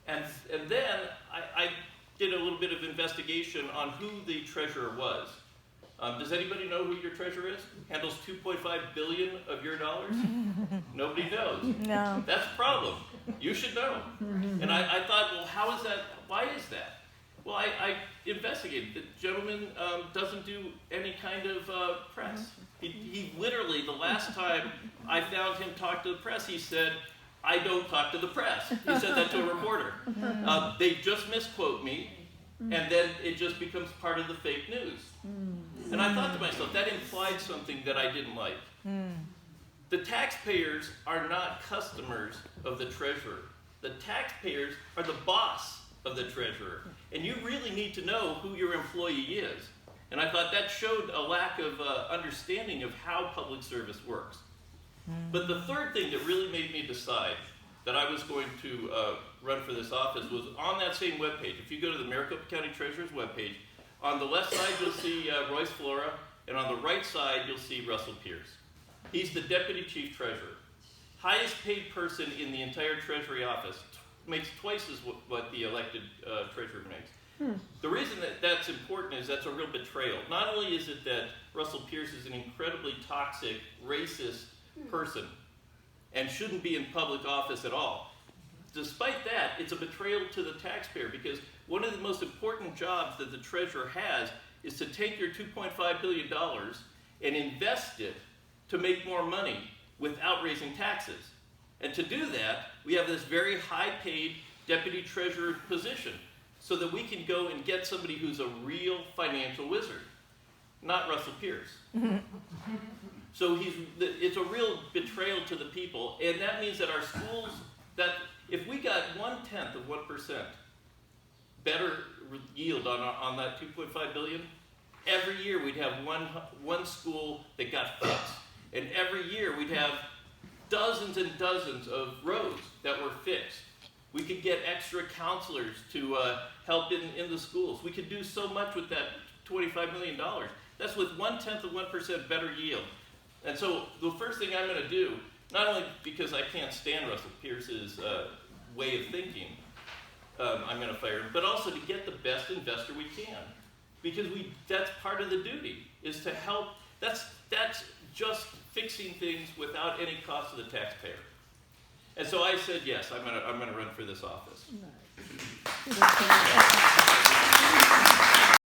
And then I did a little bit of investigation on who the treasurer was. Does anybody know who your treasurer is? Handles 2.5 billion of your dollars? Nobody knows. No. That's a problem. You should know. And I thought, well, how is that? Why is that? Well, I investigated. The gentleman doesn't do any kind of press. He literally, the last time I found him talk to the press, he said, I don't talk to the press. He said that to a reporter. They just misquote me, and then it just becomes part of the fake news. And I thought to myself, that implied something that I didn't like. The taxpayers are not customers of the treasurer. The taxpayers are the boss of the treasurer. And you really need to know who your employee is. And I thought that showed a lack of understanding of how public service works. But the third thing that really made me decide that I was going to run for this office was on that same webpage. If you go to the Maricopa County Treasurer's webpage, on the left side you'll see Royce Flora, and on the right side you'll see Russell Pierce. He's the Deputy Chief Treasurer. Highest paid person in the entire Treasury office, makes twice as what the elected treasurer makes. The reason that that's important is that's a real betrayal. Not only is it that Russell Pierce is an incredibly toxic, racist person and shouldn't be in public office at all. Despite that, it's a betrayal to the taxpayer, because one of the most important jobs that the treasurer has is to take your $2.5 billion and invest it to make more money without raising taxes. And to do that, we have this very high-paid deputy treasurer position so that we can go and get somebody who's a real financial wizard, not Russell Pierce. So it's a real betrayal to the people, and that means that our schools, that if we got 1/10 of 1% better yield on that 2.5 billion, every year we'd have one school that got fixed, and every year we'd have dozens and dozens of roads that were fixed. We could get extra counselors to help in the schools. We could do so much with that $25 million. That's with 1/10 of 1% better yield. And so the first thing I'm going to do, not only because I can't stand Russell Pierce's way of thinking, I'm going to fire him, but also to get the best investor we can. Because that's part of the duty, is to help. That's just fixing things without any cost to the taxpayer. And so I said, yes, I'm going to run for this office. Nice.